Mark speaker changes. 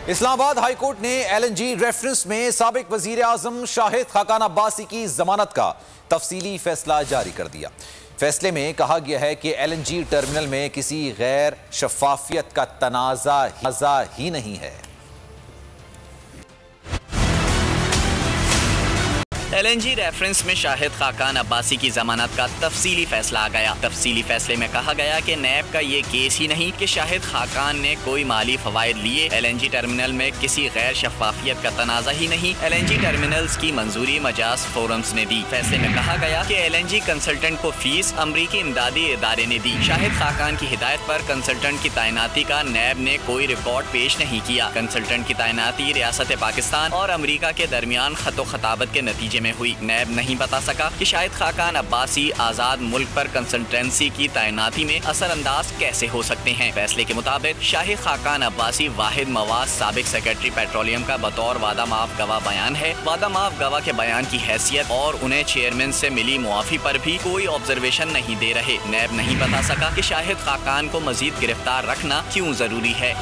Speaker 1: Islamabad high court ने LNG reference में साबिक वजीर आजम शाहिद खाकान अब्बासी की जमानत का तफसीली फैसला जारी कर दिया। फैसले में कहा गया है कि LNG टर्मिनल में किसी गैर शफाफियत का तनाज़ा ही नहीं है।
Speaker 2: LNG रेफरेंस में शाहिद खाकान अब्बासी की जमानत का तफसीली फैसला आ गया। तफसीली फैसले में कहा गया कि नैब का ये केस ही नहीं कि शाहिद खाकान ने कोई माली फवायद लिए। LNG टर्मिनल में किसी गैर शफाफियत का तनाज़ा ही नहीं। LNG टर्मिनल्स की मंजूरी मजाज फोरम्स ने दी। फैसले में कहा गया कि LNG कंसल्टेंट को फीस अमरीकी इमदादी इदारे ने दी। शाहिद खाकान की हिदायत पर कंसल्टेंट की तैनाती का नैब ने कोई रिकॉर्ड पेश नहीं किया। कंसल्टेंट की तैनाती रियासत पाकिस्तान और अमरीका के दरमियान खतो खताबत के नतीजे में हुई। नैब नहीं बता सका कि शाहिद खाकान अब्बासी आजाद मुल्क पर कंसल्टेंसी की तैनाती में असरअंदाज कैसे हो सकते हैं। फैसले के मुताबिक शाहिद खाकान अब्बासी वाहिद मवाद साबिक सेक्रेटरी पेट्रोलियम का बतौर वादा माफ गवाह बयान है। वादा माफ गवाह के बयान की हैसियत और उन्हें चेयरमैन से मिली मुआफी पर भी कोई ऑब्जर्वेशन नहीं दे रहे। नैब नहीं बता सका कि शाहिद खाकान को मजीद गिरफ्तार रखना क्यों जरूरी है।